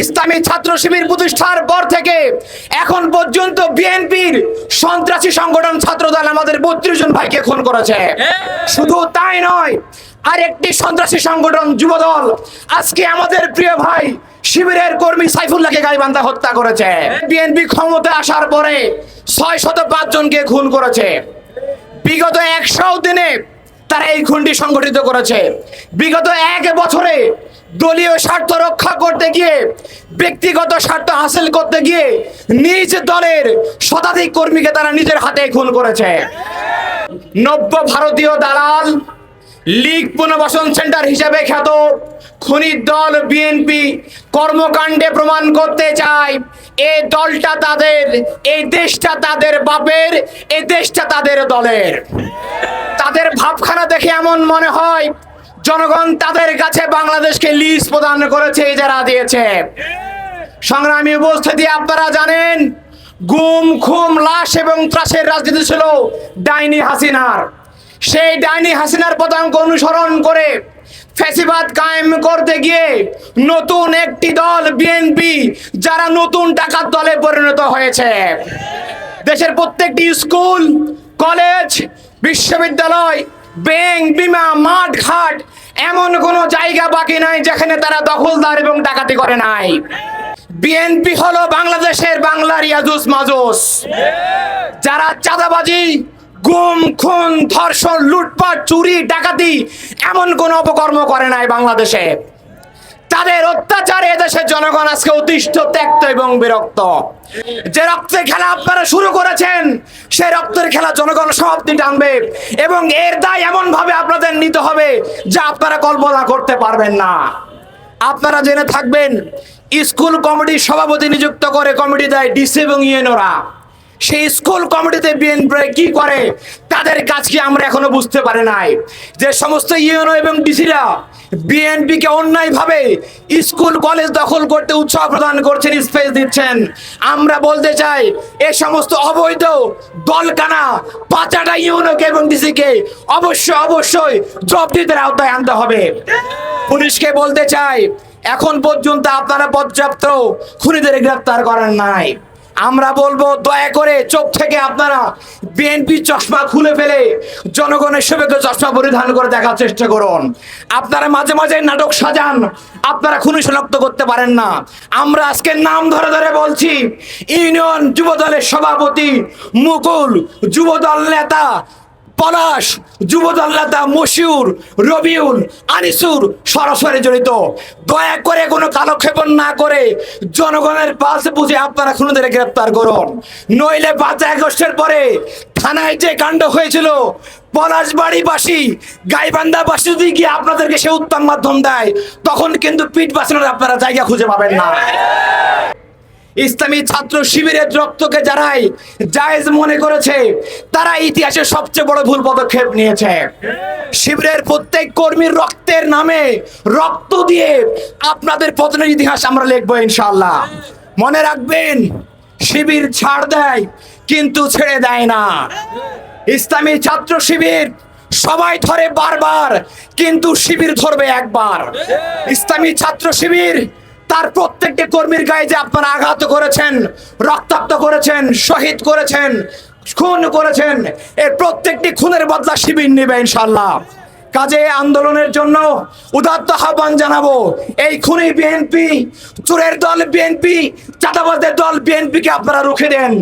ইসলামী ছাত্র শিবির প্রতিষ্ঠার পর থেকে এখন পর্যন্ত বিএনপির সন্ত্রাসী সংগঠন ছাত্রদল আমাদের 32 জন ভাইকে খুন করেছে। শুধু তাই নয়, আরেকটি সন্ত্রাসী সংগঠন যুবদল আজকে আমাদের প্রিয় ভাই শিবিরের কর্মী সাইফুল্লাহকে গাইবান্ধা হত্যা করেছে। বিএনপি ক্ষমতায় আসার পরে 605 জনকে খুন করেছে। বিগত 100 দিনে তারা এই খুনটি সংগঠিত করেছে। বিগত 1 বছরে দলীয় স্বার্থ রক্ষা করতে গিয়ে, ব্যক্তিগত স্বার্থ হাসিল করতে গিয়ে নিজ দলের শতাধিক কর্মীকে তারা নিজের হাতে খুন করেছে। নব্য ভারতীয় দালাল, লীগ পুনর্বাসন সেন্টার হিসেবে খ্যাত খুনির দল বিএনপি কর্মকাণ্ডে প্রমাণ করতে চায় এই দলটা তাদের, এই দেশটা তাদের বাপের, এই দেশটা তাদের দলের। তাদের ভাবখানা দেখে এমন মনে হয় জনগণ তাদের কাছে বাংলাদেশকে লিজ প্রদান করেছে, যারা দিয়েছে। সংগ্রামী উপস্থিতি, আপনারা জানেন গুম খুম লাশ এবং ত্রাসের রাজনীতি ছিল ডাইনি হাসিনার। সেই ডাইনি হাসিনার পদাঙ্ক অনুসরণ করে ফ্যাসিবাদ কায়েম করতে গিয়ে নতুন একটি দল বিএনপি, যারা নতুন টাকার দলে পরিণত হয়েছে। দেশের প্রত্যেকটি স্কুল, কলেজ, বিশ্ববিদ্যালয়, ব্যাংক, বিমা, মাঠ ঘাট, এমন কোনো জায়গা বাকি নাই যেখানে তারা দখলদার এবং ডাকাতি করে নাই। বিএনপি হলো বাংলাদেশের বাংলার ইয়াজুস মাজুস, যারা চাঁদাবাজি, গুম খুন, ধর্ষণ, লুটপাট, চুরি, ডাকাতি এমন কোন অপকর্ম করে নাই বাংলাদেশে। তাদের অত্যাচারে এদেশের জনগণ আজকে অতিষ্ঠ, ত্যক্ত এবং বিরক্ত। যে রক্তের খেলা আপনারা শুরু করেছেন, সেই রক্তের খেলা জনগণ সমাপ্তি টানবে এবং এর দায় এমন ভাবে আপনাদের নিতে হবে যা আপনারা কল্পনা করতে পারবেন না। আপনারা জেনে থাকবেন, স্কুল কমিটির সভাপতি নিযুক্ত করে কমিটি দেয় ডিসি এবং ইউএনওরা। সেই স্কুল কমিটিতে বিএনপি কি করে তাদের কাজ কি আমরা এখনো বুঝতে পারি নাই। যে সমস্ত ইউএনও এবং ডিসিরা বিএনপিকে অন্যায়ভাবে স্কুল কলেজ দখল করতে উৎসাহ প্রদান করছেন, স্পেস দিচ্ছেন, আমরা বলতে চাই এই সমস্ত অবৈধ দলকানা পাচাটা ইউএনওকে এবং ডিসিকে অবশ্যই জবাবদিহিতার আওতায় আনতে হবে। পুলিশকে বলতে চাই, এখন পর্যন্ত আপনারা পর্যাপ্ত খুনিদের গ্রেফতার করেন নাই। আমরা বলবো দয়া করে চোখ থেকে আপনারা বিএনপি চশমা খুলে ফেলে জনগণের সেবকে চশমা পরিধান করে দেখার চেষ্টা করুন। আপনারা মাঝে মাঝে নাটক সাজান, আপনারা খুনি শনাক্ত করতে পারেন না। আমরা আজকে নাম ধরে ধরে বলছি, ইউনিয়ন যুবদলের সভাপতি মুকুল, যুবদল নেতা পলাশ, যুবদল নেতা মশিউর, রবিউল, আনিসুর সরাসরি জড়িত। দয়া করে কোনো কালক্ষেপণ না করে জনগণের পাশে বুঝে আপনারা খুনিদের গ্রেপ্তার করুন। নইলে 5 আগস্টের পরে থানায় যে কাণ্ড হয়েছিল, পলাশবাড়িবাসী, গাইবান্ধাবাসী যদি গিয়ে আপনাদেরকে সে উত্তম মাধ্যম দেয়, তখন কিন্তু পিঠ বাঁচানোর আপনারা জায়গা খুঁজে পাবেন না। ইসলামী ছাত্র শিবিরের রক্তকে যারাই জায়েজ মনে করেছে, তারা ইতিহাসের সবচেয়ে বড় ভুল পদক্ষেপ নিয়েছে। শিবিরের প্রত্যেক কর্মীর রক্তের নামে, রক্ত দিয়ে আপনাদের পতনের ইতিহাস আমরা লিখবো ইনশাআল্লাহ। মনে রাখবেন, শিবির ছাড় দেয় কিন্তু ছেড়ে দেয় না। ইসলামী ছাত্র শিবির সবাই ধরে বারবার, কিন্তু শিবির ধরবে একবার। ইসলামী ছাত্র শিবির তার প্রত্যেকটি কর্মীর গায়ে যে আপনারা আঘাত করেছেন, রক্তাক্ত করেছেন, শহীদ করেছেন, খুন করেছেন, এর প্রত্যেকটি খুনের বদলা শিবির নেবে ইনশাআল্লাহ। কাজে আন্দোলনের জন্য উদাত্ত আহ্বান জানাবো। এই খুনি বিএনপি, চোরের দল বিএনপি, চাঁদাবাজদের দল বিএনপিকে আপনারা রুখে দেন।